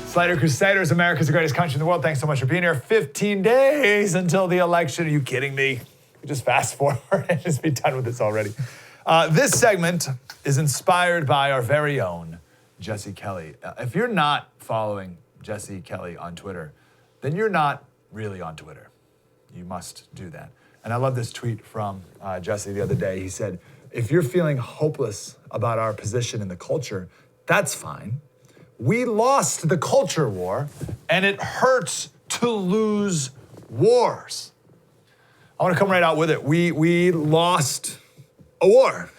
Slater Crusaders, America's the greatest country in the world. Thanks so much for being here. 15 days until the election. Are you kidding me? We just fast forward and just be done with this already. This segment is inspired by our very own Jesse Kelly. If you're not following Jesse Kelly on Twitter, then you're not really on Twitter. You must do that. And I love this tweet from Jesse the other day. He said, if you're feeling hopeless about our position in the culture, that's fine. We lost the culture war, and it hurts to lose wars. I want to come right out with it. We lost a war.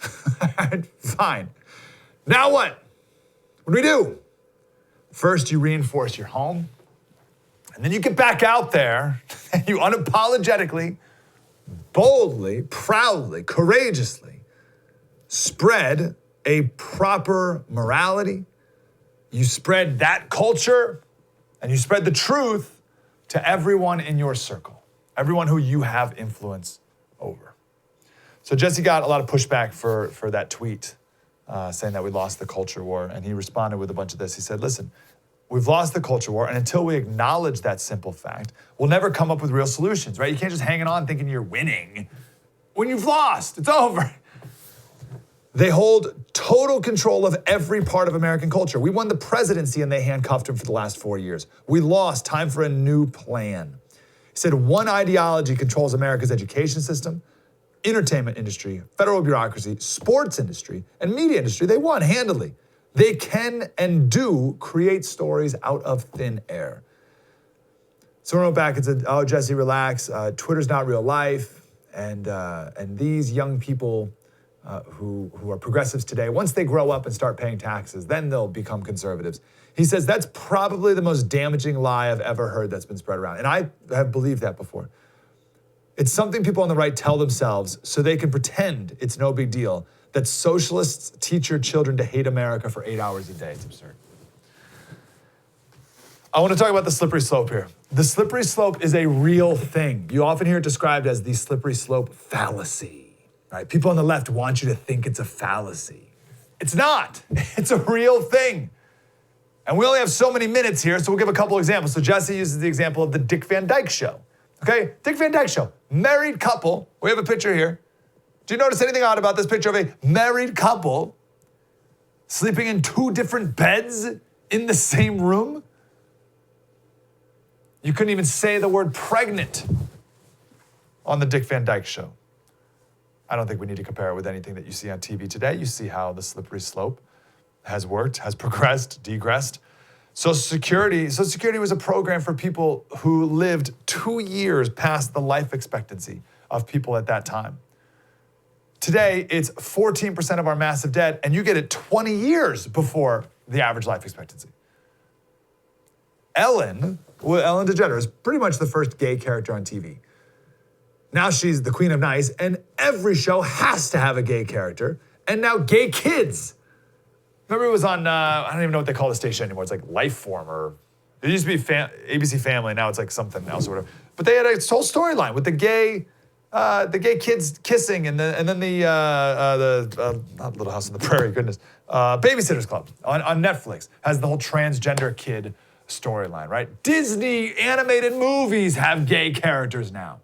Fine. Now what? What do we do? First, you reinforce your home, and then you get back out there, and you unapologetically, boldly, proudly, courageously spread a proper morality. You spread that culture, and you spread the truth to everyone in your circle, everyone who you have influence over. So Jesse got a lot of pushback for that tweet saying that we lost the culture war, and he responded with a bunch of this. He said, listen, we've lost the culture war, and until we acknowledge that simple fact, we'll never come up with real solutions, right? You can't just hang on thinking you're winning when you've lost. It's over. They hold total control of every part of American culture. We won the presidency and they handcuffed him for the last 4 years. We lost. Time for a new plan. He said one ideology controls America's education system, entertainment industry, federal bureaucracy, sports industry, and media industry. They won handily. They can and do create stories out of thin air. Someone wrote back and said, oh, Jesse, relax. Twitter's not real life. And these young people who are progressives today, once they grow up and start paying taxes, then they'll become conservatives. He says that's probably the most damaging lie I've ever heard that's been spread around. And I have believed that before. It's something people on the right tell themselves so they can pretend it's no big deal that socialists teach your children to hate America for 8 hours a day. It's absurd. I want to talk about the slippery slope here. The slippery slope is a real thing. You often hear it described as the slippery slope fallacy. Right? People on the left want you to think it's a fallacy. It's not. It's a real thing. And we only have so many minutes here, so we'll give a couple examples. So Jesse uses the example of the Dick Van Dyke Show. Okay? Dick Van Dyke Show. Married couple. We have a picture here. Do you notice anything odd about this picture of a married couple sleeping in 2 different beds in the same room? You couldn't even say the word pregnant on the Dick Van Dyke Show. I don't think we need to compare it with anything that you see on TV today. You see how the slippery slope has worked, has progressed, degressed. Social Security was a program for people who lived 2 years past the life expectancy of people at that time. Today, it's 14% of our massive debt, and you get it 20 years before the average life expectancy. Ellen DeGeneres is pretty much the first gay character on TV. Now she's the queen of nice, and every show has to have a gay character, and now gay kids. Remember it was on, I don't even know what they call the station anymore. It's like Lifeform, or it used to be ABC Family, now it's like something else or whatever. But they had a whole storyline with the gay kids kissing, and then the not Little House on the Prairie, goodness, Babysitter's Club on Netflix has the whole transgender kid storyline, right? Disney animated movies have gay characters now.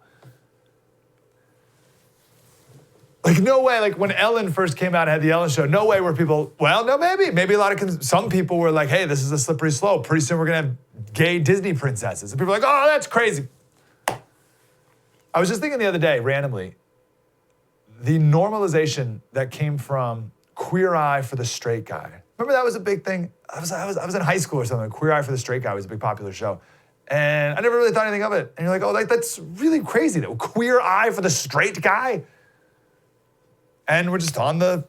Like, no way, like when Ellen first came out and had the Ellen Show, no way were people, well, no, maybe some people were like, hey, this is a slippery slope. Pretty soon we're gonna have gay Disney princesses. And people are like, oh, that's crazy. I was just thinking the other day, randomly, the normalization that came from Queer Eye for the Straight Guy. Remember that was a big thing? I was in high school or something. Queer Eye for the Straight Guy was a big popular show. And I never really thought anything of it. And you're like, oh, like that's really crazy. That Queer Eye for the Straight Guy? And we're just on the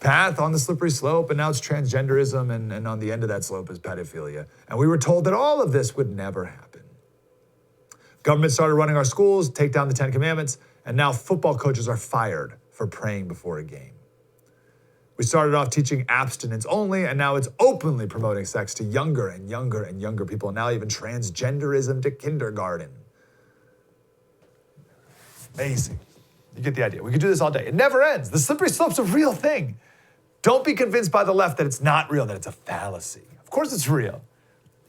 path, on the slippery slope, and now it's transgenderism, and on the end of that slope is pedophilia. And we were told that all of this would never happen. Government started running our schools, take down the 10 Commandments, and now football coaches are fired for praying before a game. We started off teaching abstinence only, and now it's openly promoting sex to younger and younger and younger people, and now even transgenderism to kindergarten. Amazing. You get the idea. We could do this all day. It never ends. The slippery slope's a real thing. Don't be convinced by the left that it's not real, that it's a fallacy. Of course it's real.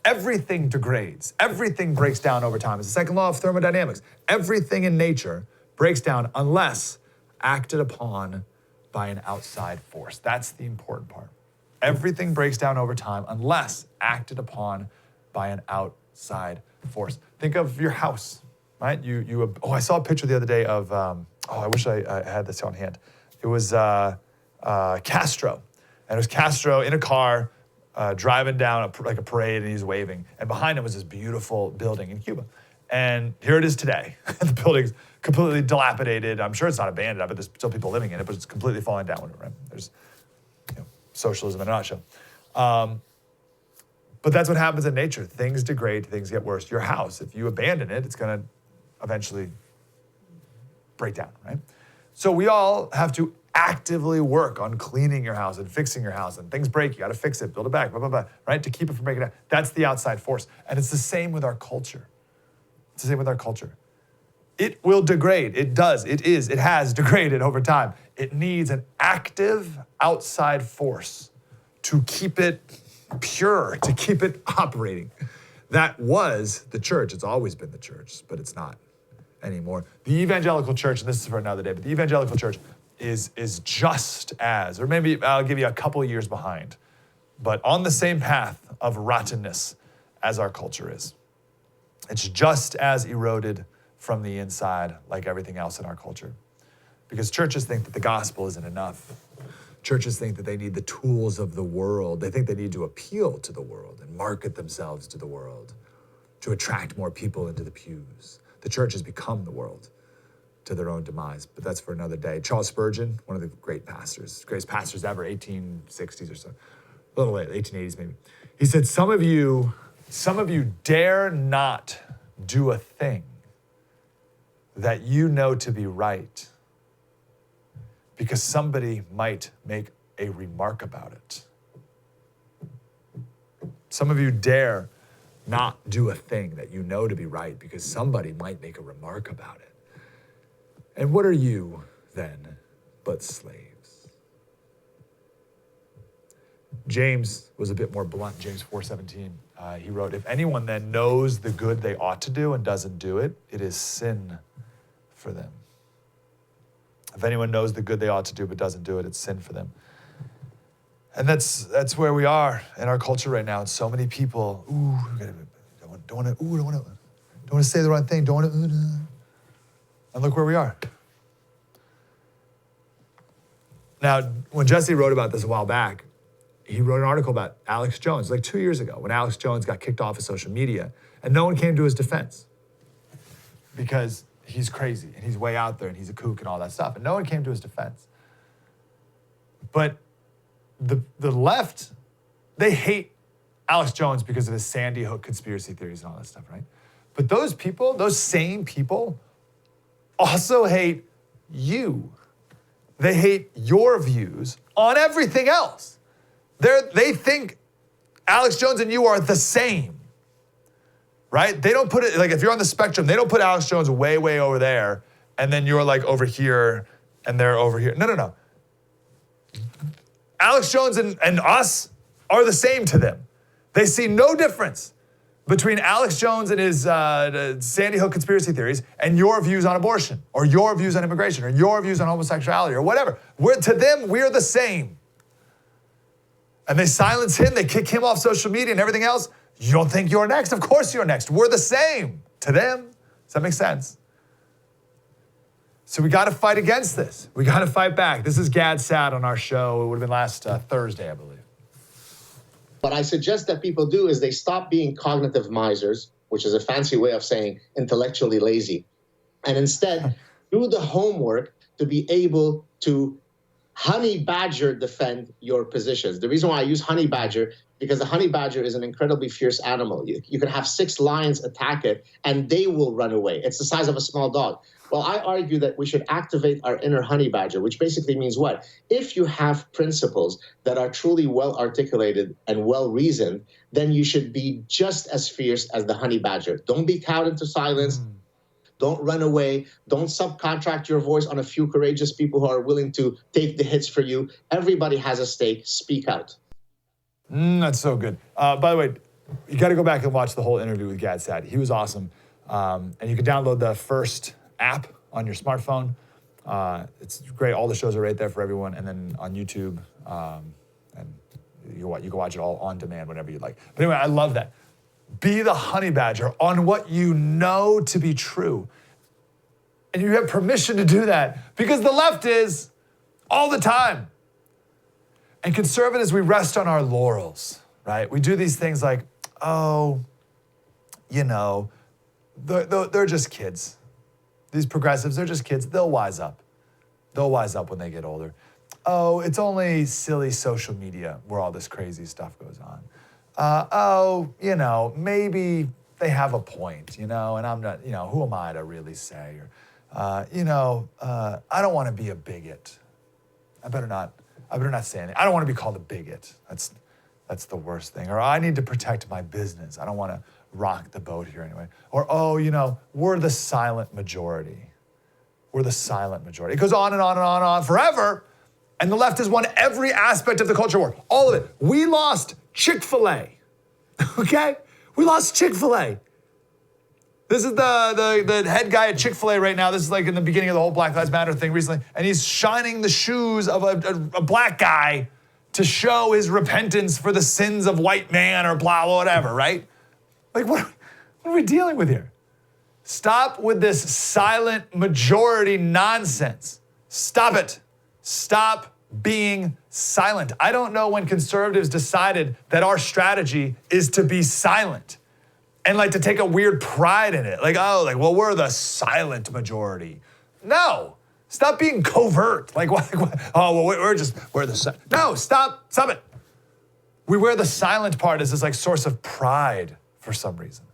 everything degrades. Everything breaks down over time. It's the second law of thermodynamics. Everything in nature breaks down unless acted upon by an outside force. That's the important part. Everything breaks down over time unless acted upon by an outside force. Think of your house, right? I saw a picture the other day of, I wish I had this on hand. It was Castro. And it was Castro in a car driving down a parade, and he's waving. And behind him was this beautiful building in Cuba. And here it is today. The building's completely dilapidated. I'm sure it's not abandoned, but there's still people living in it, but it's completely falling down. Right? There's socialism in a nutshell. But that's what happens in nature. Things degrade, things get worse. Your house, if you abandon it, it's going to eventually break down, right? So we all have to actively work on cleaning your house and fixing your house, and things break, you got to fix it, build it back, blah, blah, blah, right? To keep it from breaking down. That's the outside force. And it's the same with our culture. It's the same with our culture. It will degrade. It does. It is. It has degraded over time. It needs an active outside force to keep it pure, to keep it operating. That was the church. It's always been the church, but it's not anymore. The evangelical church, and this is for another day, but the evangelical church is just as, or maybe I'll give you a couple of years behind, but on the same path of rottenness as our culture is. It's just as eroded from the inside like everything else in our culture. Because churches think that the gospel isn't enough. Churches think that they need the tools of the world. They think they need to appeal to the world and market themselves to the world to attract more people into the pews. The church has become the world to their own demise, but that's for another day. Charles Spurgeon, one of the great pastors, greatest pastors ever, 1860s or so, a little late, 1880s maybe. He said, some of you dare not do a thing that you know to be right because somebody might make a remark about it. Some of you dare not do a thing that you know to be right because somebody might make a remark about it. And what are you then but slaves? James was a bit more blunt, James 4:17. He wrote, if anyone then knows the good they ought to do and doesn't do it, it is sin for them. If anyone knows the good they ought to do but doesn't do it, it's sin for them. And that's where we are in our culture right now. And so many people, don't want to say the right thing, don't want to. And look where we are. Now, when Jesse wrote about this a while back, he wrote an article about Alex Jones, like 2 years ago, when Alex Jones got kicked off of social media, and no one came to his defense because he's crazy and he's way out there and he's a kook and all that stuff. And no one came to his defense. But the left, they hate Alex Jones because of his Sandy Hook conspiracy theories and all that stuff, right? But those people, those same people, also hate you. They hate your views on everything else. They think Alex Jones and you are the same, right? They don't put it, like if you're on the spectrum, they don't put Alex Jones way, way over there, and then you're like over here, and they're over here. No. Alex Jones and us are the same to them. They see no difference between Alex Jones and his Sandy Hook conspiracy theories and your views on abortion, or your views on immigration, or your views on homosexuality, or whatever. To them, we're the same. And they silence him, they kick him off social media and everything else. You don't think you're next? Of course you're next. We're the same to them. Does that make sense? So we got to fight against this. We got to fight back. This is Gad Saad on our show. It would have been last Thursday, I believe. What I suggest that people do is they stop being cognitive misers, which is a fancy way of saying intellectually lazy, and instead do the homework to be able to honey badger defend your positions. The reason why I use honey badger, because the honey badger is an incredibly fierce animal. You can have 6 lions attack it, and they will run away. It's the size of a small dog. Well, I argue that we should activate our inner honey badger, which basically means what? If you have principles that are truly well articulated and well reasoned, then you should be just as fierce as the honey badger. Don't be cowed into silence. Don't run away. Don't subcontract your voice on a few courageous people who are willing to take the hits for you. Everybody has a stake. Speak out. That's so good. By the way, You got to go back and watch the whole interview with Gad Saad. He was awesome. And you can download the First app on your smartphone. It's great. All the shows are right there for everyone. And then on YouTube, and you can watch it all on demand whenever you'd like. But anyway, I love that. Be the honey badger on what you know to be true. And you have permission to do that because the left is all the time. And conservatives, we rest on our laurels, right? We do these things like, oh, you know, they're just kids. These progressives, they're just kids. They'll wise up. They'll wise up when they get older. Oh, it's only silly social media where all this crazy stuff goes on. Oh, you know, maybe they have a point, you know, and I'm not, you know, who am I to really say? Or, I don't want to be a bigot. I better not say anything. I don't want to be called a bigot. That's the worst thing. Or I need to protect my business. I don't want to rock the boat here anyway. Or, oh, you know, we're the silent majority. We're the silent majority. It goes on and on and on and on forever. And the left has won every aspect of the culture war. All of it. We lost Chick-fil-A. Okay? We lost Chick-fil-A. This is the head guy at Chick-fil-A right now. This is like in the beginning of the whole Black Lives Matter thing recently. And he's shining the shoes of a black guy to show his repentance for the sins of white man or blah, whatever, right? Like, what are we dealing with here? Stop with this silent majority nonsense. Stop it. Stop being silent. I don't know when conservatives decided that our strategy is to be silent and like to take a weird pride in it. Like, well, we're the silent majority. No, stop being covert. Like, what? Oh, well, we're the, no, stop it. We wear the silent part as this like source of pride for some reason.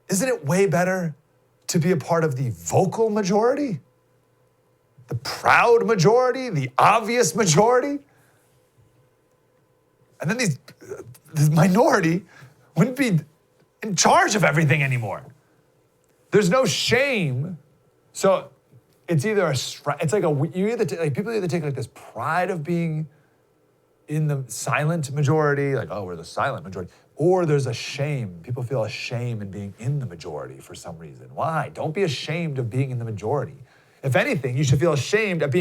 Isn't it way better to be a part of the vocal majority? The proud majority, the obvious majority? And then this minority wouldn't be in charge of everything anymore. There's no shame. So it's either people either take like this pride of being in the silent majority, like, oh, we're the silent majority, or there's a shame. People feel a shame in being in the majority for some reason. Why? Don't be ashamed of being in the majority. If anything, you should feel ashamed of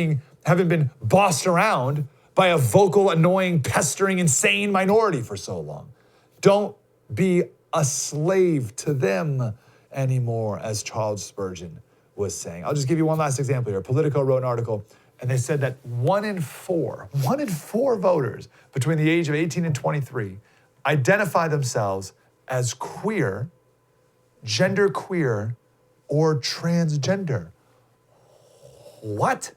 having been bossed around by a vocal, annoying, pestering, insane minority for so long. Don't be a slave to them anymore, as Charles Spurgeon was saying. I'll just give you one last example here. Politico wrote an article, and they said that one in four voters between the age of 18 and 23 identify themselves as queer, genderqueer, or transgender. What?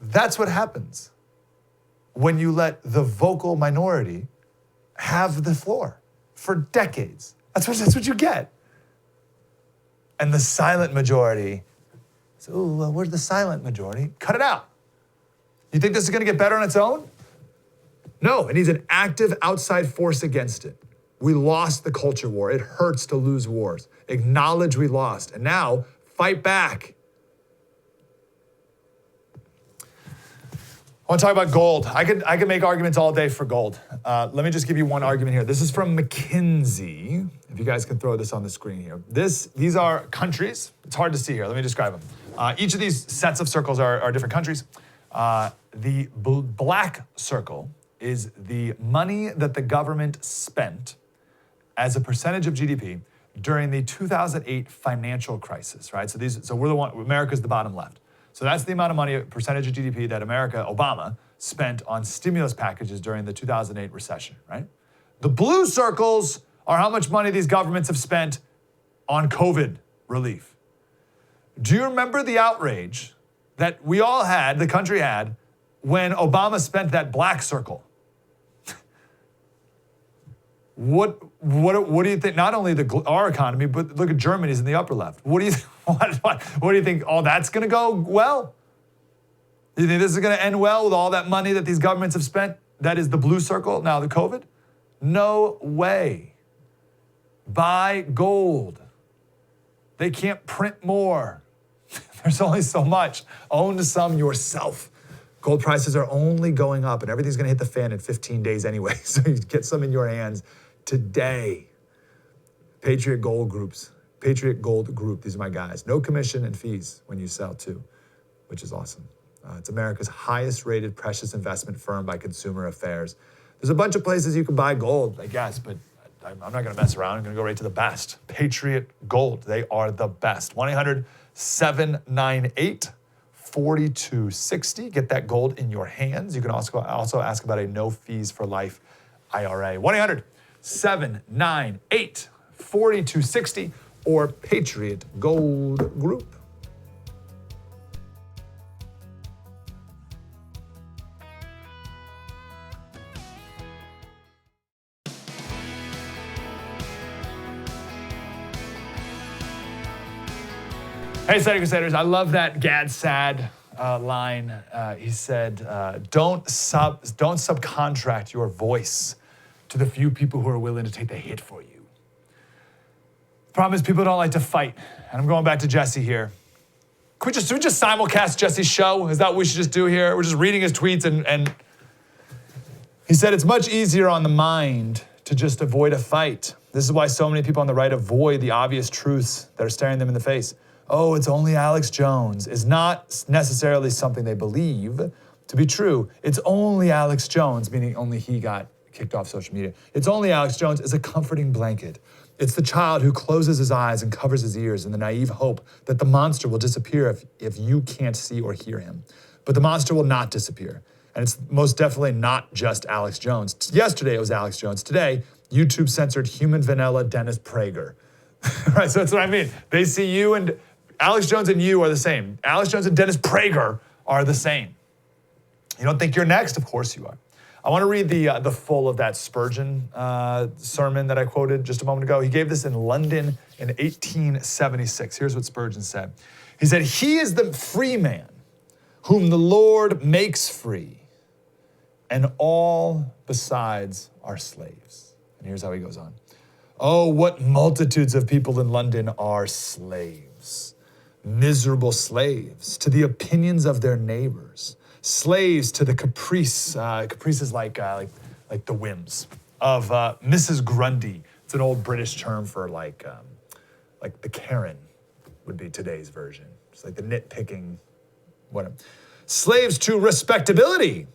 That's what happens when you let the vocal minority have the floor for decades. That's what you get. And the silent majority, so, well, where's the silent majority? Cut it out. You think this is going to get better on its own? No, it needs an active outside force against it. We lost the culture war. It hurts to lose wars. Acknowledge we lost. And now, fight back. I want to talk about gold. I could make arguments all day for gold. Let me just give you one argument here. This is from McKinsey. If you guys can throw this on the screen here. These are countries. It's hard to see here. Let me describe them. Each of these sets of circles are different countries. The black circle is the money that the government spent as a percentage of GDP during the 2008 financial crisis, right? So we're the one, America's the bottom left. So that's the amount of money, percentage of GDP that Obama spent on stimulus packages during the 2008 recession, right? The blue circles are how much money these governments have spent on COVID relief. Do you remember the outrage that we all had, the country had, when Obama spent that black circle? What do you think? Not only our economy, but look at Germany's in the upper left. What do you think? All that's going to go well? Do you think this is going to end well with all that money that these governments have spent? That is the blue circle. Now the COVID? No way. Buy gold. They can't print more. There's only so much. Own some yourself. Gold prices are only going up, and everything's gonna hit the fan in 15 days anyway. So you get some in your hands today. Patriot Gold Groups. Patriot Gold Group, these are my guys. No commission and fees when you sell too, which is awesome. It's America's highest rated precious investment firm by Consumer Affairs. There's a bunch of places you can buy gold, I guess, but I'm not gonna mess around. I'm gonna go right to the best. Patriot Gold, they are the best. 1-800-798-4260. Get that gold in your hands. You can also ask about a no fees for life IRA. 1-800-798-4260 or Patriot Gold Group. Hey, Slater Crusaders, I love that Gad Sad line. He said, don't subcontract your voice to the few people who are willing to take the hit for you. The problem is people don't like to fight. And I'm going back to Jesse here. Should we just simulcast Jesse's show? Is that what we should just do here? We're just reading his tweets and he said, it's much easier on the mind to just avoid a fight. This is why so many people on the right avoid the obvious truths that are staring them in the face. Oh, it's only Alex Jones is not necessarily something they believe to be true. It's only Alex Jones, meaning only he got kicked off social media. It's only Alex Jones is a comforting blanket. It's the child who closes his eyes and covers his ears in the naive hope that the monster will disappear if you can't see or hear him. But the monster will not disappear. And it's most definitely not just Alex Jones. Yesterday it was Alex Jones. Today, YouTube censored human vanilla Dennis Prager. Right, so that's what I mean. They see you and Alex Jones and you are the same. Alex Jones and Dennis Prager are the same. You don't think you're next? Of course you are. I want to read the full of that Spurgeon sermon that I quoted just a moment ago. He gave this in London in 1876. Here's what Spurgeon said. He said, he is the free man whom the Lord makes free, and all besides are slaves. And here's how he goes on. Oh, what multitudes of people in London are slaves. Miserable slaves to the opinions of their neighbors, slaves to the caprice. Caprice is like the whims of Mrs. Grundy. It's an old British term for like the Karen would be today's version. It's like the nitpicking, whatever. Slaves to respectability.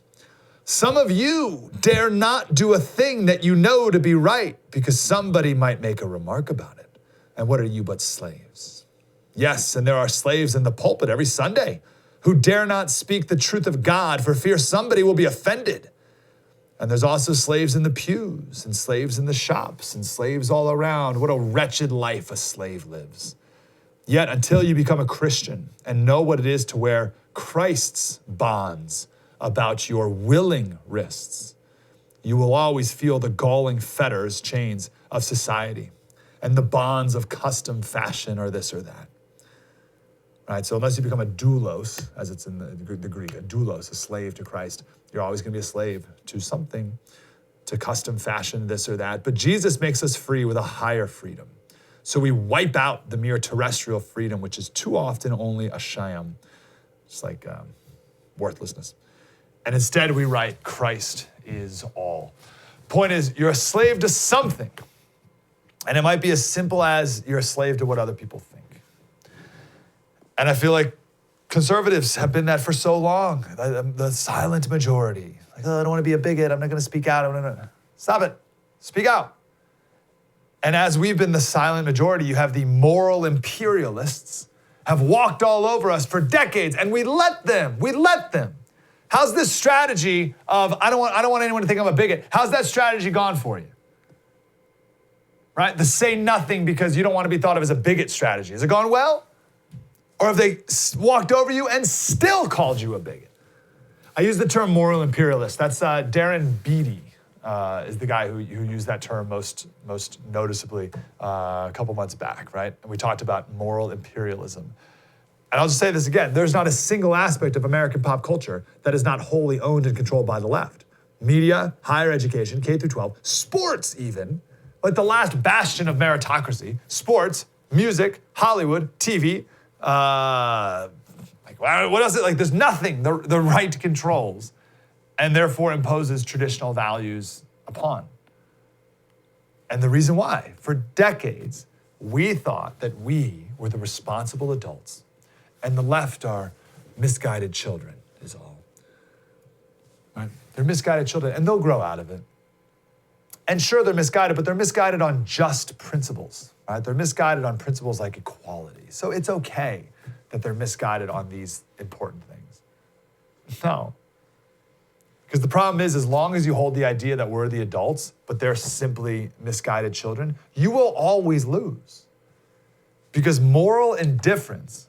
Some of you dare not do a thing that you know to be right because somebody might make a remark about it. And what are you but slaves? Yes, and there are slaves in the pulpit every Sunday who dare not speak the truth of God for fear somebody will be offended. And there's also slaves in the pews and slaves in the shops and slaves all around. What a wretched life a slave lives. Yet until you become a Christian and know what it is to wear Christ's bonds about your willing wrists, you will always feel the galling fetters, chains of society and the bonds of custom, fashion, or this or that. Right, so unless you become a doulos, as it's in the Greek, a doulos, a slave to Christ, you're always going to be a slave to something, to custom, fashion, this or that. But Jesus makes us free with a higher freedom. So we wipe out the mere terrestrial freedom, which is too often only a sham, just like worthlessness. And instead we write, Christ is all. Point is, you're a slave to something. And it might be as simple as you're a slave to what other people think. And I feel like conservatives have been that for so long. The silent majority. Like, oh, I don't want to be a bigot. I'm not going to speak out. Stop it. Speak out. And as we've been the silent majority, you have the moral imperialists have walked all over us for decades, and we let them. How's this strategy of, I don't want anyone to think I'm a bigot. How's that strategy gone for you? Right? The say nothing because you don't want to be thought of as a bigot strategy. Has it gone well? Or have they walked over you and still called you a bigot? I use the term moral imperialist. That's Darren Beattie is the guy who used that term most noticeably a couple months back, right? And we talked about moral imperialism. And I'll just say this again, there's not a single aspect of American pop culture that is not wholly owned and controlled by the left. Media, higher education, K through 12, sports even, like the last bastion of meritocracy, sports, music, Hollywood, TV, like Well, what else? Like, there's nothing the right controls and therefore imposes traditional values upon. And the reason why, for decades, we thought that we were the responsible adults and the left are misguided children, is all. Right? They're misguided children, and they'll grow out of it. And sure, they're misguided, but they're misguided on just principles, right? They're misguided on principles like equality. So it's okay that they're misguided on these important things. No. Because the problem is, as long as you hold the idea that we're the adults, but they're simply misguided children, you will always lose. Because moral indifference,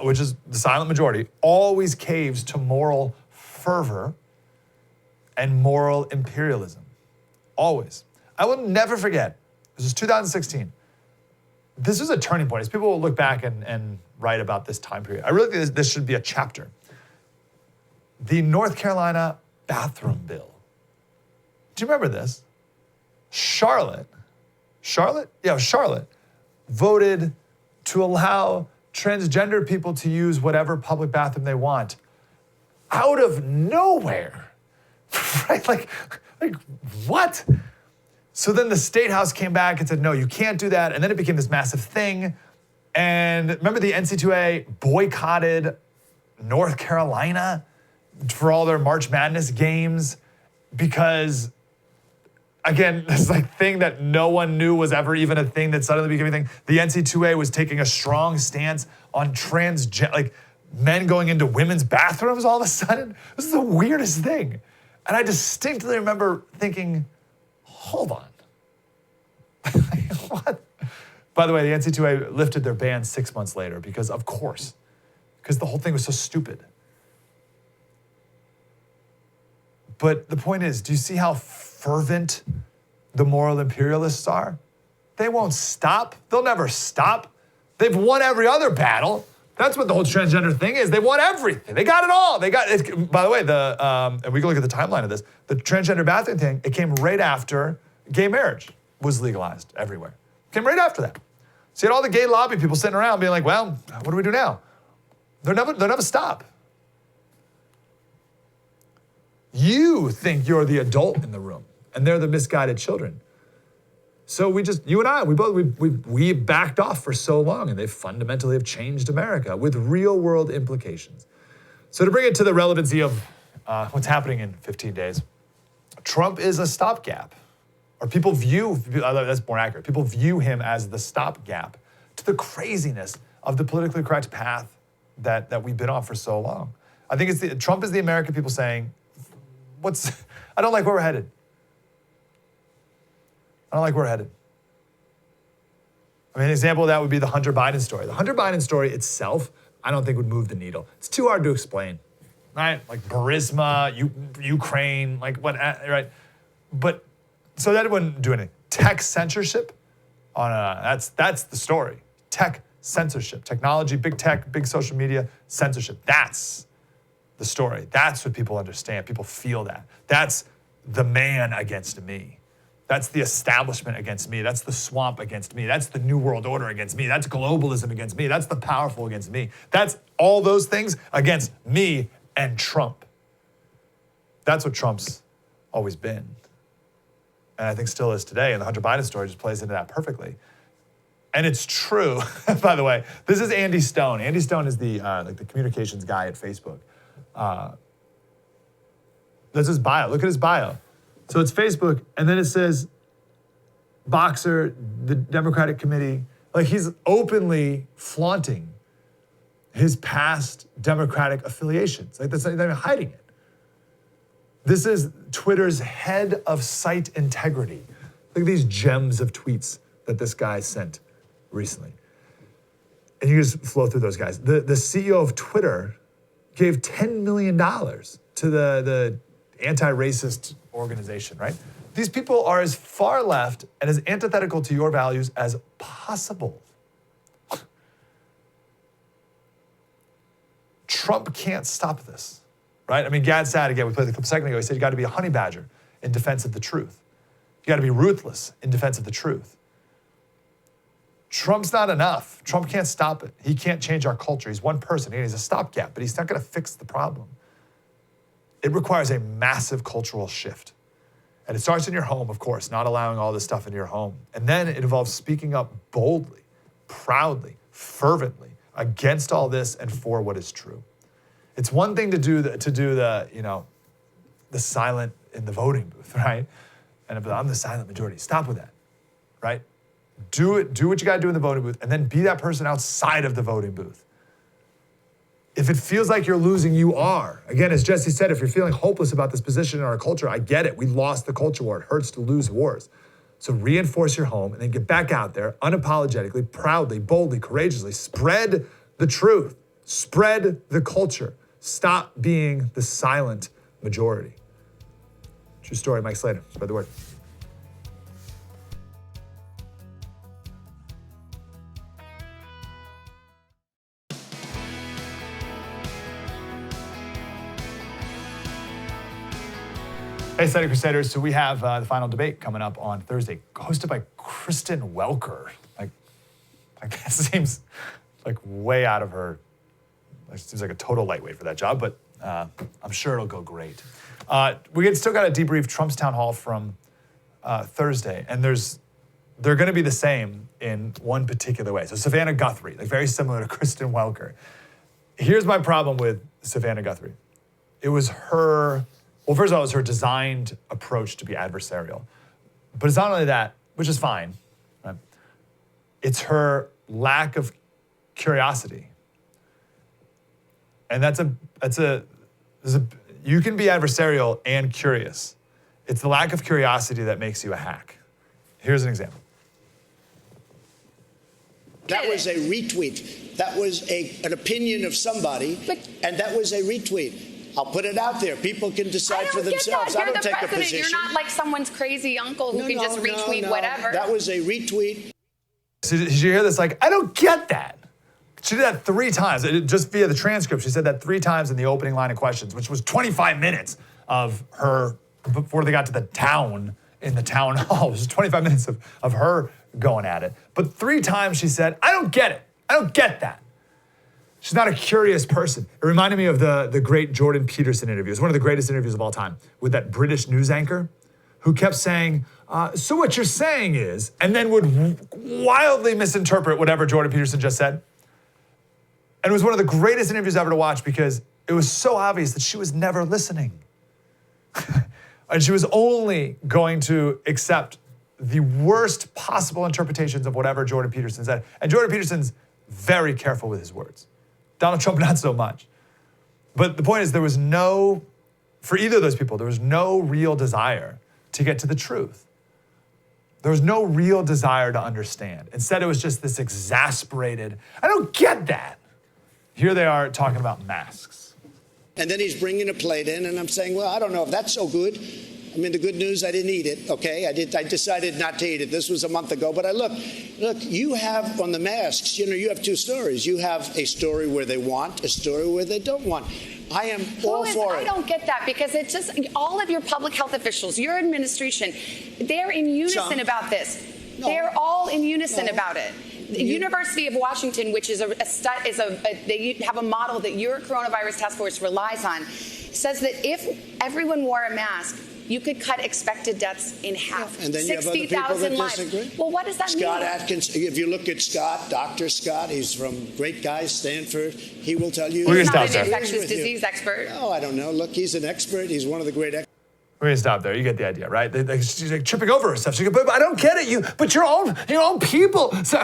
which is the silent majority, always caves to moral fervor and moral imperialism. Always. I will never forget, this was 2016. This was a turning point. As people will look back and write about this time period. I really think this should be a chapter. The North Carolina bathroom bill. Do you remember this? Charlotte voted to allow transgender people to use whatever public bathroom they want out of nowhere. Right? Like what? So then the State House came back and said, no, you can't do that. And then it became this massive thing. And remember the NCAA boycotted North Carolina for all their March Madness games because, again, this like thing that no one knew was ever even a thing that suddenly became a thing. The NCAA was taking a strong stance on like men going into women's bathrooms all of a sudden. This is the weirdest thing. And I distinctly remember thinking, hold on. What? By the way, the NCAA lifted their ban 6 months later because the whole thing was so stupid. But the point is, do you see how fervent the moral imperialists are? They won't stop. They'll never stop. They've won every other battle. That's what the whole transgender thing is. They won everything. They got it all. They got it. By the way, and we can look at the timeline of this, the transgender bathroom thing, it came right after gay marriage was legalized everywhere. It came right after that. So you had all the gay lobby people sitting around being like, well, what do we do now? They'll never stop. You think you're the adult in the room, and they're the misguided children. So you and I, we backed off for so long, and they fundamentally have changed America with real world implications. So to bring it to the relevancy of what's happening in 15 days, Trump is a stopgap, or that's more accurate, people view him as the stopgap to the craziness of the politically correct path that we've been on for so long. I think Trump is the American people saying, I don't like where we're headed. I don't like where we're headed. I mean, an example of that would be the Hunter Biden story. The Hunter Biden story itself, I don't think would move the needle. It's too hard to explain, right? Like Burisma, Ukraine, like what, right? But, so that wouldn't do anything. Tech censorship, that's the story. Tech censorship, technology, big tech, big social media, censorship. That's the story. That's what people understand. People feel that. That's the man against me. That's the establishment against me. That's the swamp against me. That's the New World Order against me. That's globalism against me. That's the powerful against me. That's all those things against me and Trump. That's what Trump's always been. And I think still is today. And the Hunter Biden story just plays into that perfectly. And it's true, by the way. This is Andy Stone. Andy Stone is the communications guy at Facebook. That's his bio. Look at his bio. So it's Facebook, and then it says Boxer, the Democratic Committee. Like he's openly flaunting his past Democratic affiliations. Like that's not even hiding it. This is Twitter's head of site integrity. Look at these gems of tweets that this guy sent recently. And you just flow through those guys. The CEO of Twitter gave $10 million to the anti-racist organization, right? These people are as far left and as antithetical to your values as possible. Trump can't stop this, right? I mean, Gad Saad, again, we played the clip a second ago, he said you got to be a honey badger in defense of the truth. You got to be ruthless in defense of the truth. Trump's not enough. Trump can't stop it. He can't change our culture. He's one person. He's a stopgap, but he's not going to fix the problem. It requires a massive cultural shift. And it starts in your home, of course, not allowing all this stuff in your home. And then it involves speaking up boldly, proudly, fervently against all this and for what is true. It's one thing to do the silent in the voting booth, right? And I'm the silent majority. Stop with that, right? Do what you got to do in the voting booth, and then be that person outside of the voting booth. If it feels like you're losing, you are. Again, as Jesse said, if you're feeling hopeless about this position in our culture, I get it. We lost the culture war. It hurts to lose wars. So reinforce your home and then get back out there unapologetically, proudly, boldly, courageously. Spread the truth. Spread the culture. Stop being the silent majority. True story, Mike Slater. Spread the word. Hey, Slater Crusaders. So we have the final debate coming up on Thursday, hosted by Kristen Welker. Like that seems like way out of her. Like, seems like a total lightweight for that job, but I'm sure it'll go great. We still got to debrief Trump's town hall from Thursday, and they're going to be the same in one particular way. So Savannah Guthrie, like very similar to Kristen Welker. Here's my problem with Savannah Guthrie. It was her. Well, first of all, it was her designed approach to be adversarial. But it's not only that, which is fine, right? It's her lack of curiosity. And you can be adversarial and curious. It's the lack of curiosity that makes you a hack. Here's an example. That was a retweet. That was an opinion of somebody, and that was a retweet. I'll put it out there. People can decide for themselves. I don't take a position. You're not like someone's crazy uncle who can just retweet whatever. That was a retweet. So did you hear this? Like, I don't get that. She did that 3 times. Just via the transcript, she said that 3 times in the opening line of questions, which was 25 minutes of her before they got to the town in the town hall. It was 25 minutes of her going at it. But 3 times she said, I don't get it. I don't get that. She's not a curious person. It reminded me of the great Jordan Peterson interview. It was one of the greatest interviews of all time with that British news anchor who kept saying, so what you're saying is, and then would wildly misinterpret whatever Jordan Peterson just said. And it was one of the greatest interviews ever to watch because it was so obvious that she was never listening. And she was only going to accept the worst possible interpretations of whatever Jordan Peterson said. And Jordan Peterson's very careful with his words. Donald Trump, not so much. But the point is for either of those people, there was no real desire to get to the truth. There was no real desire to understand. Instead, it was just this exasperated, I don't get that. Here they are talking about masks. And then he's bringing a plate in, and I'm saying, well, I don't know if that's so good. I mean, the good news, I didn't eat it, okay? I decided not to eat it. This was a month ago. But look, you have on the masks, you have 2 stories. You have a story where they want, a story where they don't want. I am all for it. I don't get that because it's just all of your public health officials, your administration, they're in unison about this. No. They're all in unison about it. The University of Washington, which is they have a model that your coronavirus task force relies on, says that if everyone wore a mask, you could cut expected deaths in half. And then you have other people that disagree. Well, what does that mean? Scott Atkins, if you look at Scott, Dr. Scott, he's from great guy, Stanford. He will tell you. He's not an infectious disease expert. Oh, I don't know. Look, he's an expert. He's one of the great experts. We're gonna stop there. You get the idea, right? She's like tripping over herself. She goes, but I don't get it. But your own people. So,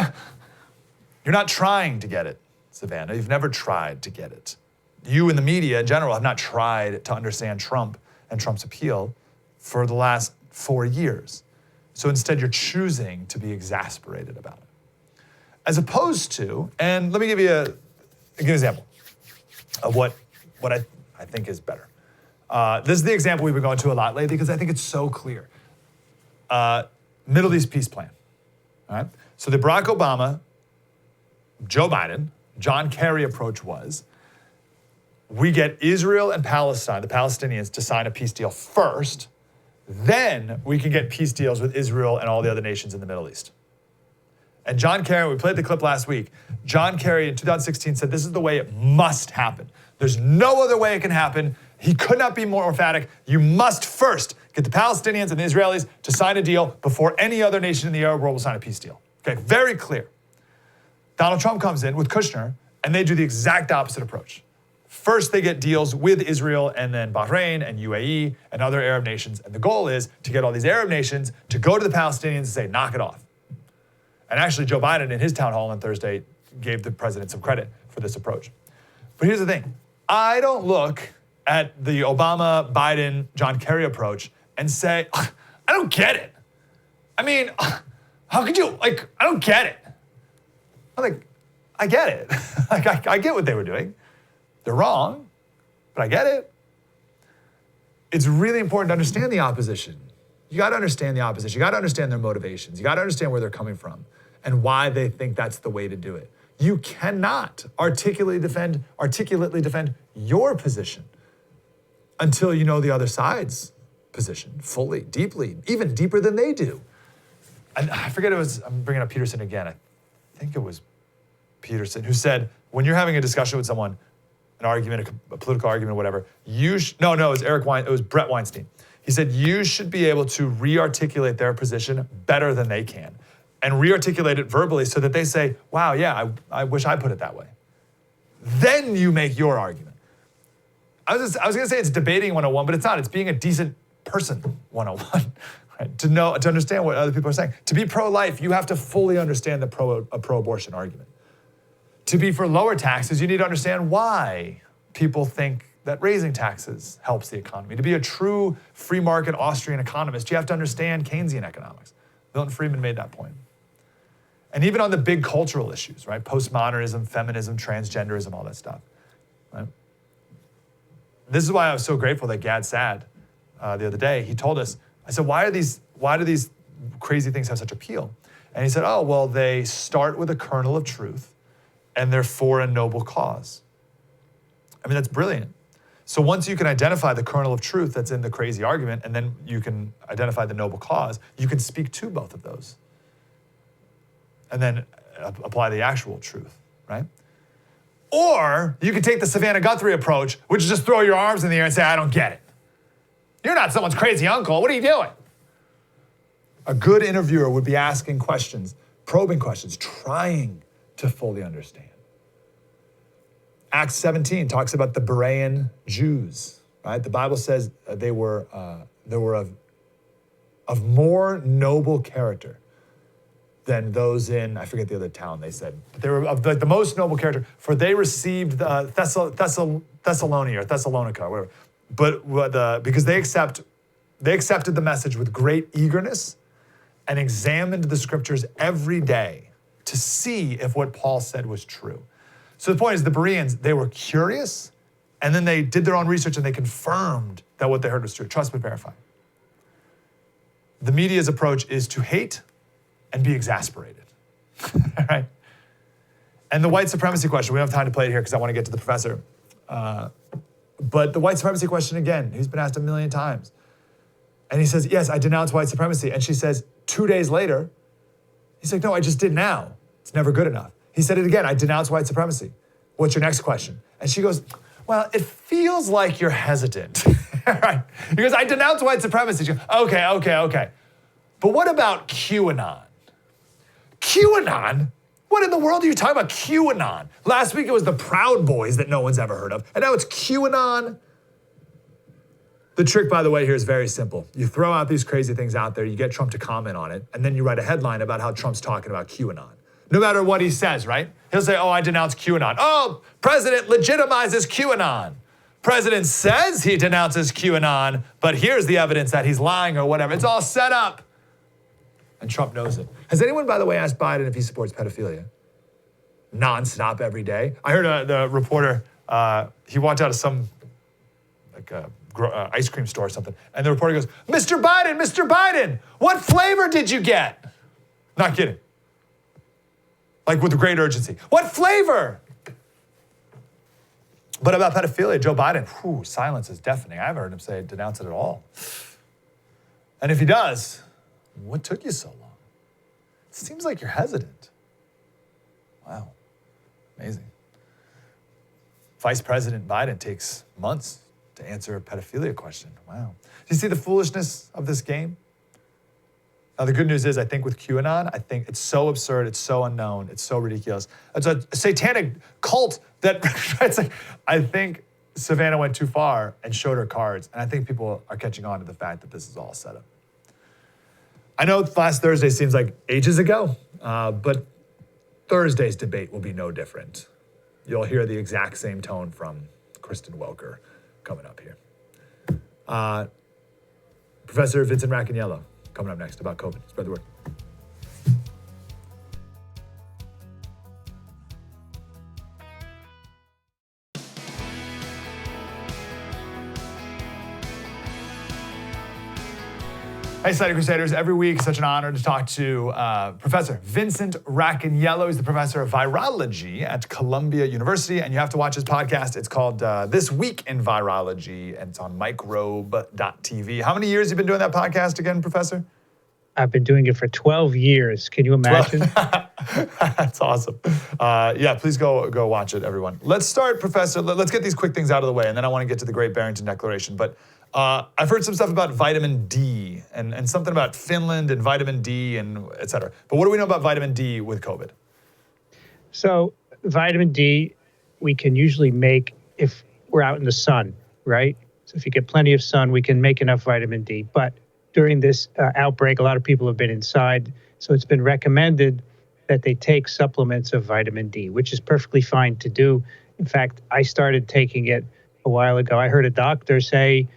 you're not trying to get it, Savannah. You've never tried to get it. You and the media in general have not tried to understand Trump and Trump's appeal for the last 4 years. So instead, you're choosing to be exasperated about it. As opposed to, and let me give you a good example of what I think is better. This is the example we've been going to a lot lately because I think it's so clear. Middle East peace plan. All right. So the Barack Obama, Joe Biden, John Kerry approach was, we get Israel and Palestine, the Palestinians, to sign a peace deal first. Then we can get peace deals with Israel and all the other nations in the Middle East. And John Kerry, we played the clip last week. John Kerry in 2016 said this is the way it must happen. There's no other way it can happen. He could not be more emphatic. You must first get the Palestinians and the Israelis to sign a deal before any other nation in the Arab world will sign a peace deal. Okay, very clear. Donald Trump comes in with Kushner, and they do the exact opposite approach. First, they get deals with Israel and then Bahrain and UAE and other Arab nations. And the goal is to get all these Arab nations to go to the Palestinians and say, knock it off. And actually, Joe Biden in his town hall on Thursday gave the president some credit for this approach. But here's the thing. I don't look at the Obama, Biden, John Kerry approach and say, I don't get it. I mean, how could you, I don't get it. I'm like, I get it. I get what they were doing. They're wrong, but I get it. It's really important to understand the opposition. You got to understand the opposition. You got to understand their motivations. You got to understand where they're coming from and why they think that's the way to do it. You cannot articulately defend your position until you know the other side's position fully, deeply, even deeper than they do. And I forget I'm bringing up Peterson again. I think it was Peterson who said, when you're having a discussion with someone, an argument, a political argument, or whatever, it was Brett Weinstein. He said, you should be able to re-articulate their position better than they can and re-articulate it verbally so that they say, wow, yeah, I wish I put it that way. Then you make your argument. I was gonna say it's debating 101, but it's not. It's being a decent person 101, right? To understand what other people are saying. To be pro-life, you have to fully understand the pro-abortion argument. To be for lower taxes, you need to understand why people think that raising taxes helps the economy. To be a true free market Austrian economist, you have to understand Keynesian economics. Milton Friedman made that point. And even on the big cultural issues, right? Postmodernism, feminism, transgenderism, all that stuff, right? This is why I was so grateful that Gad Saad the other day, he told us, I said, why do these crazy things have such appeal? And he said, oh, well, they start with a kernel of truth and they're for a noble cause. I mean, that's brilliant. So once you can identify the kernel of truth that's in the crazy argument, and then you can identify the noble cause, you can speak to both of those. And then apply the actual truth, right? Or you could take the Savannah Guthrie approach, which is just throw your arms in the air and say, I don't get it. You're not someone's crazy uncle. What are you doing? A good interviewer would be asking questions, probing questions, trying to fully understand. Acts 17 talks about the Berean Jews, right? The Bible says they were of more noble character than those in, I forget the other town they said, but they were of the most noble character, for they received Thessalonica or Thessalonica, or whatever. But because they accepted the message with great eagerness and examined the scriptures every day to see if what Paul said was true. So the point is, the Bereans, they were curious, and then they did their own research and they confirmed that what they heard was true. Trust but verify. The media's approach is to hate and be exasperated, right? And the white supremacy question, we don't have time to play it here because I want to get to the professor. But the white supremacy question, again, he's been asked 1 million times. And he says, yes, I denounce white supremacy. And she says, 2 days later, he's like, no, I just did now. It's never good enough. He said it again, I denounce white supremacy. What's your next question? And she goes, well, it feels like you're hesitant, right? He goes, I denounce white supremacy. She goes, okay. But what about QAnon? QAnon? What in the world are you talking about, QAnon? Last week it was the Proud Boys that no one's ever heard of, and now it's QAnon. The trick, by the way, here is very simple. You throw out these crazy things out there, you get Trump to comment on it, and then you write a headline about how Trump's talking about QAnon. No matter what he says, right? He'll say, oh, I denounce QAnon. Oh, president legitimizes QAnon. President says he denounces QAnon, but here's the evidence that he's lying or whatever. It's all set up. And Trump knows it. Has anyone, by the way, asked Biden if he supports pedophilia? Nonstop every day. I heard the reporter, he walked out of some ice cream store or something, and the reporter goes, Mr. Biden, what flavor did you get? Not kidding. Like with great urgency. What flavor? But about pedophilia, Joe Biden, silence is deafening. I haven't heard him say denounce it at all. And if he does, what took you so long? It seems like you're hesitant. Wow. Amazing. Vice President Biden takes months to answer a pedophilia question. Wow. Do you see the foolishness of this game? Now, the good news is, I think with QAnon, I think it's so absurd, it's so unknown, it's so ridiculous. It's a satanic cult that, it's like, I think Savannah went too far and showed her cards, and I think people are catching on to the fact that this is all set up. I know last Thursday seems like ages ago, but Thursday's debate will be no different. You'll hear the exact same tone from Kristen Welker coming up here. Professor Vincent Raccaniello coming up next about COVID. Spread the word. Hey, Slater Crusaders. Every week, such an honor to talk to Professor Vincent Raccaniello. He's the professor of virology at Columbia University, and you have to watch his podcast. It's called This Week in Virology, and it's on microbe.tv. How many years have you been doing that podcast again, Professor? I've been doing it for 12 years. Can you imagine? That's awesome. Yeah, please go watch it, everyone. Let's start, Professor. Let's get these quick things out of the way, and then I want to get to the Great Barrington Declaration. But I've heard some stuff about vitamin D and something about Finland and vitamin D and et cetera. But what do we know about vitamin D with COVID? So vitamin D, we can usually make if we're out in the sun, right? So if you get plenty of sun, we can make enough vitamin D. But during this outbreak, a lot of people have been inside. So it's been recommended that they take supplements of vitamin D, which is perfectly fine to do. In fact, I started taking it a while ago. I heard a doctor say,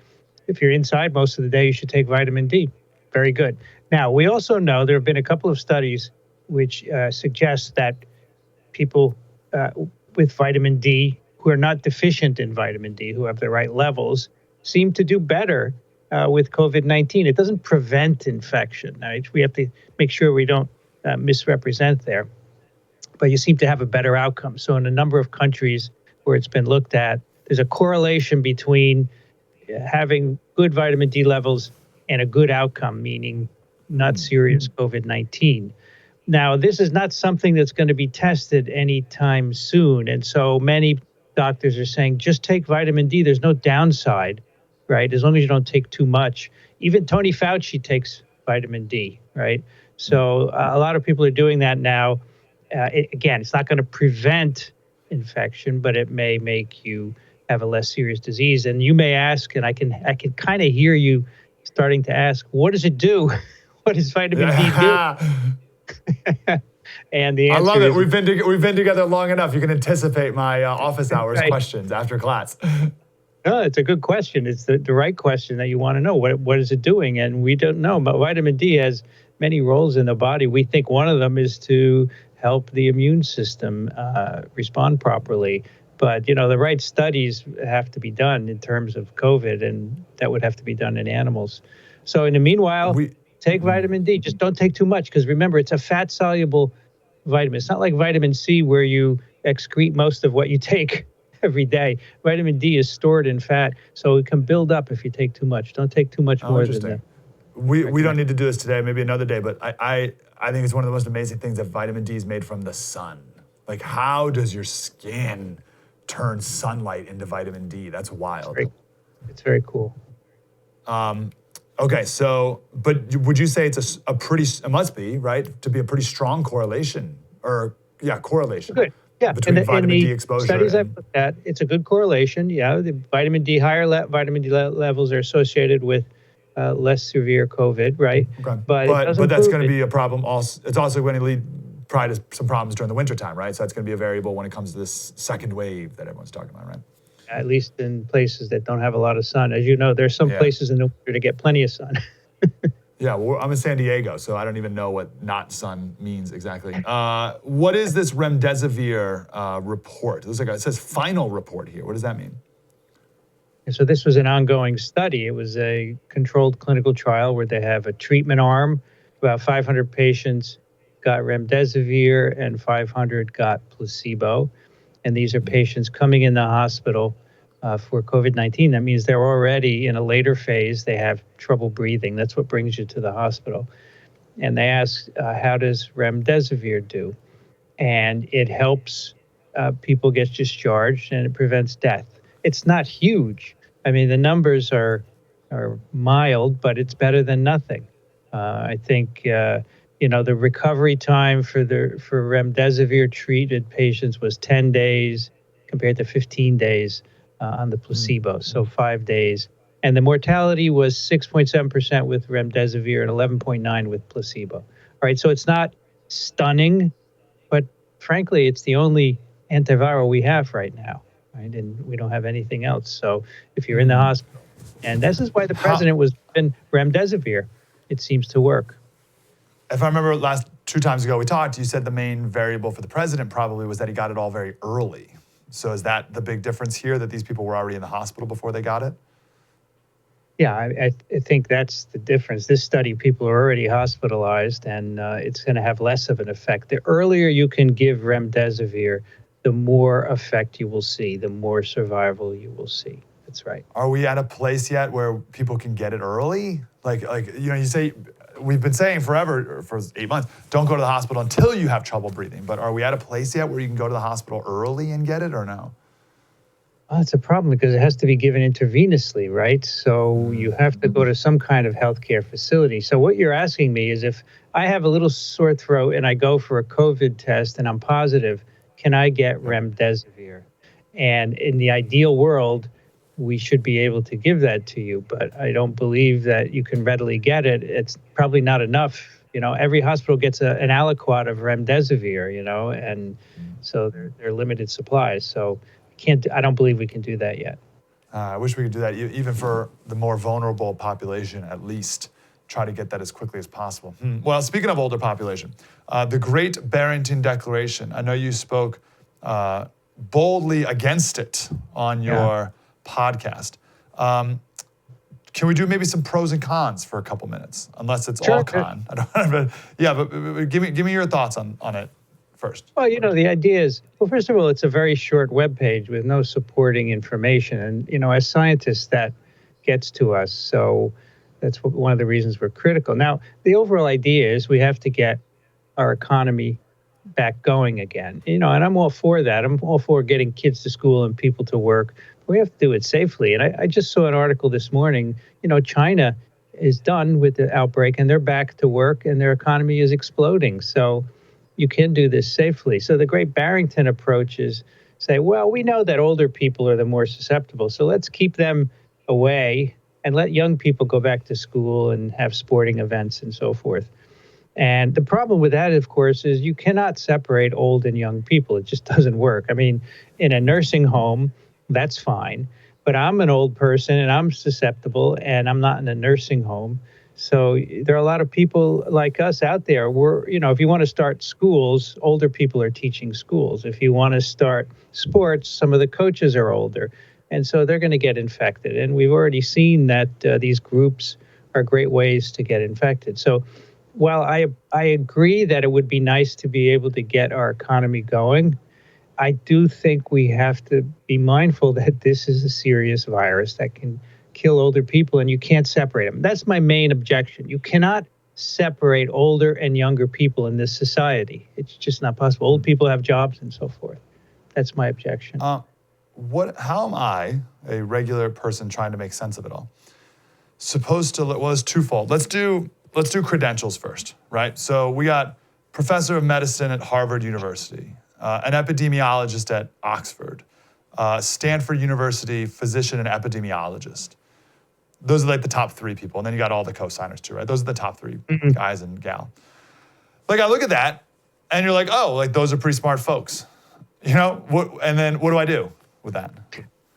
if you're inside most of the day, you should take vitamin D. Very good. Now, we also know there have been a couple of studies which suggest that people with vitamin D who are not deficient in vitamin D, who have the right levels, seem to do better with COVID-19. It doesn't prevent infection. Right? We have to make sure we don't misrepresent there. But you seem to have a better outcome. So in a number of countries where it's been looked at, there's a correlation between having good vitamin D levels and a good outcome, meaning not serious COVID-19. Now, this is not something that's going to be tested anytime soon. And so many doctors are saying, just take vitamin D. There's no downside, right? As long as you don't take too much. Even Tony Fauci takes vitamin D, right? So a lot of people are doing that now. Again, it's not going to prevent infection, but it may make you have a less serious disease. And you may ask, and I can kind of hear you starting to ask, what does it do? What does vitamin D do? And the answer I love it. is, We've been together long enough. You can anticipate my office hours questions after class. No, it's a good question. It's the right question that you want to know. What is it doing? And we don't know. But vitamin D has many roles in the body. We think one of them is to help the immune system respond properly. But, the right studies have to be done in terms of COVID, and that would have to be done in animals. So in the meanwhile, take vitamin D. Just don't take too much, because remember, it's a fat-soluble vitamin. It's not like vitamin C where you excrete most of what you take every day. Vitamin D is stored in fat, so it can build up if you take too much. Don't take too much more than that. We don't need to do this today, maybe another day, but I think it's one of the most amazing things that vitamin D is made from the sun. Like, how does your skin turn sunlight into vitamin D? That's wild. It's very cool. Okay, so, but would you say it's it must be, right, to be a pretty strong correlation, correlation. Good. Yeah, between vitamin D exposure. Studies I've looked at, it's a good correlation. Yeah, the vitamin D, higher vitamin D levels are associated with less severe COVID, right? Okay. But that's going to be a problem. Also, it's also going to lead probably to some problems during the wintertime, right? So that's going to be a variable when it comes to this second wave that everyone's talking about, right? At least in places that don't have a lot of sun. As you know, there's some places in the winter to get plenty of sun. Yeah, well, I'm in San Diego, so I don't even know what not sun means exactly. What is this remdesivir report? It says final report here. What does that mean? And so this was an ongoing study. It was a controlled clinical trial where they have a treatment arm. About 500 patients got remdesivir and 500 got placebo. And these are patients coming in the hospital for COVID-19. That means they're already in a later phase. They have trouble breathing. That's what brings you to the hospital. And they ask, how does remdesivir do? and it helps people get discharged, and it prevents death. It's not huge. I mean, the numbers are mild, but it's better than nothing. I think the recovery time for remdesivir treated patients was 10 days compared to 15 days on the placebo, so 5 days. And the mortality was 6.7% with remdesivir and 11.9% with placebo. All right, so it's not stunning, but frankly, it's the only antiviral we have right now, right? And we don't have anything else. So if you're in the hospital, and this is why the president was given remdesivir, it seems to work. If I remember last 2 times ago we talked, you said the main variable for the president probably was that he got it all very early. So is that the big difference here, that these people were already in the hospital before they got it? Yeah, I think that's the difference. This study, people are already hospitalized, and it's going to have less of an effect. The earlier you can give remdesivir, the more effect you will see, the more survival you will see. That's right. Are we at a place yet where people can get it early? Like you say, we've been saying forever, for 8 months, don't go to the hospital until you have trouble breathing. But are we at a place yet where you can go to the hospital early and get it, or no? Well, it's a problem because it has to be given intravenously, right? So you have to go to some kind of healthcare facility. So what you're asking me is, if I have a little sore throat and I go for a COVID test and I'm positive, can I get remdesivir? And in the ideal world, we should be able to give that to you, but I don't believe that you can readily get it. It's probably not enough. Every hospital gets an aliquot of remdesivir, and so they're limited supplies. So I don't believe we can do that yet. I wish we could do that, even for the more vulnerable population, at least try to get that as quickly as possible. Well, speaking of older population, the Great Barrington Declaration, I know you spoke boldly against it on your podcast. Can we do maybe some pros and cons for a couple minutes? Unless it's all con. I don't know, but give me your thoughts on it first. Well, the idea is, first of all, it's a very short webpage with no supporting information. And, as scientists, that gets to us. So that's one of the reasons we're critical. Now, the overall idea is we have to get our economy back going again. And I'm all for that. I'm all for getting kids to school and people to work. We have to do it safely. And I just saw an article this morning, China is done with the outbreak and they're back to work and their economy is exploding. So you can do this safely. So the Great Barrington approach is say, well, we know that older people are the more susceptible, so let's keep them away and let young people go back to school and have sporting events and so forth. And the problem with that, of course, is you cannot separate old and young people. It just doesn't work. I mean, in a nursing home, that's fine. But I'm an old person and I'm susceptible and I'm not in a nursing home. So there are a lot of people like us out there. If you want to start schools, older people are teaching schools. If you want to start sports, some of the coaches are older. And so they're going to get infected. And we've already seen that these groups are great ways to get infected. So while I agree that it would be nice to be able to get our economy going, I do think we have to be mindful that this is a serious virus that can kill older people, and you can't separate them. That's my main objection. You cannot separate older and younger people in this society. It's just not possible. Old people have jobs and so forth. That's my objection. How am I, a regular person trying to make sense of it all, supposed to? Well, it's twofold. Let's do credentials first, right? So we got professor of medicine at Harvard University, an epidemiologist at Oxford, Stanford University physician and epidemiologist. Those are like the top 3 people. And then you got all the co-signers too, right? Those are the top 3 guys and gal. Like I look at that and you're like, oh, like those are pretty smart folks, and then what do I do with that?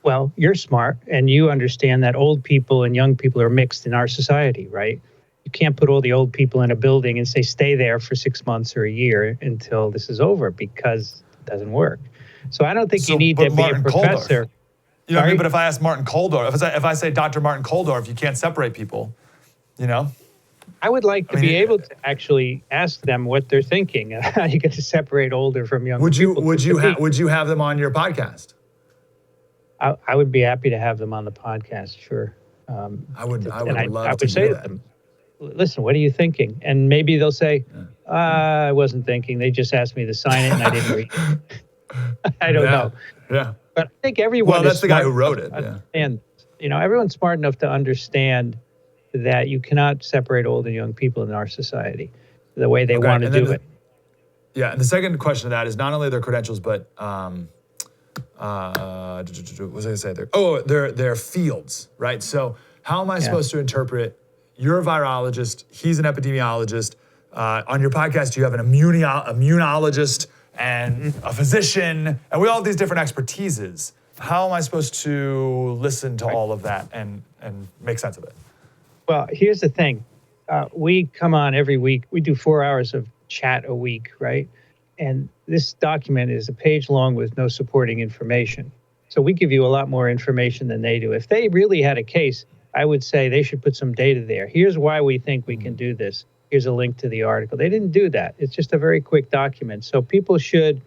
Well, you're smart and you understand that old people and young people are mixed in our society, right? You can't put all the old people in a building and say, stay there for 6 months or a year until this is over, because it doesn't work. So I don't think you need to be a professor. You know what I mean? But if I ask Martin Kulldorff, if I say Dr. Martin Kulldorff, you can't separate people, I would like to be able to actually ask them what they're thinking. How you get to separate older from younger people. Would you have them on your podcast? I would be happy to have them on the podcast, sure. I would love to say do to them, listen, what are you thinking? And maybe they'll say, I wasn't thinking. They just asked me to sign it and I didn't read it. I don't know. Yeah. But I think everyone Well, that's the guy who wrote it. And, everyone's smart enough to understand that you cannot separate old and young people in our society the way they want to do it. Yeah, and the second question to that is not only their credentials, but what was I going to say there? Oh, their fields, right? So how am I supposed to interpret? You're a virologist. He's an epidemiologist. On your podcast, you have an immunologist and a physician, and we all have these different expertises. How am I supposed to listen to all of that and make sense of it? Well, here's the thing. We come on every week. We do 4 hours of chat a week, right? And this document is a page long with no supporting information. So we give you a lot more information than they do. If they really had a case, I would say they should put some data there. Here's why we think we can do this. Here's a link to the article. They didn't do that. It's just a very quick document. So people should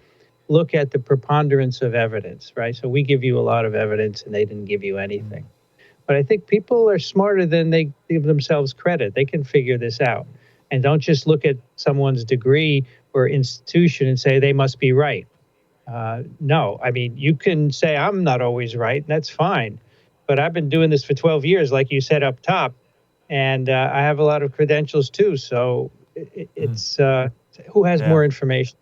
look at the preponderance of evidence, right? So we give you a lot of evidence and they didn't give you anything. But I think people are smarter than they give themselves credit. They can figure this out. And don't just look at someone's degree or institution and say they must be right. No, I mean, you can say I'm not always right, and that's fine. But I've been doing this for 12 years, like you said up top, and I have a lot of credentials too. So it's who has more information?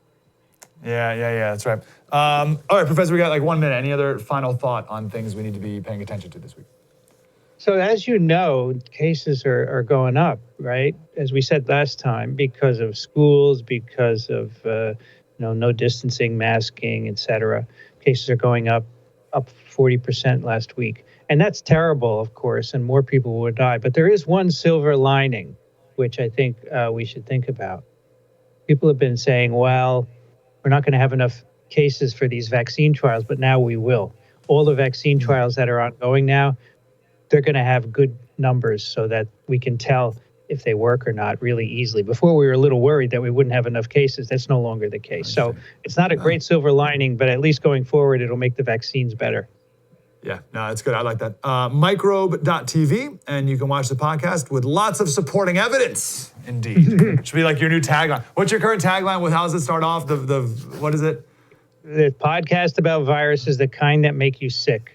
Yeah, that's right. All right, Professor, we got like 1 minute. Any other final thought on things we need to be paying attention to this week? So as you know, cases are going up, right? As we said last time, because of schools, because of no distancing, masking, et cetera. Cases are going up 40% last week. And that's terrible, of course, and more people will die. But there is one silver lining, which I think we should think about. People have been saying, well, we're not going to have enough cases for these vaccine trials, but now we will. All the vaccine trials that are ongoing now, they're going to have good numbers so that we can tell if they work or not really easily. Before, we were a little worried that we wouldn't have enough cases. That's no longer the case. So it's not a great silver lining, but at least going forward, it'll make the vaccines better. Yeah, no, it's good. I like that. Microbe.tv, and you can watch the podcast with lots of supporting evidence. Indeed. It should be like your new tagline. What's your current tagline? How does it start off? What is it? The podcast about viruses, the kind that make you sick.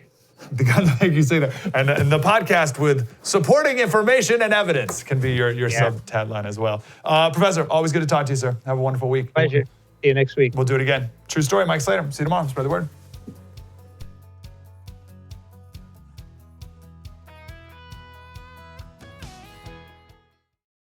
The kind that make you say that. And the podcast with supporting information and evidence can be your sub-tagline as well. Professor, always good to talk to you, sir. Have a wonderful week. Pleasure. See you next week. We'll do it again. True story, Mike Slater. See you tomorrow. Spread the word.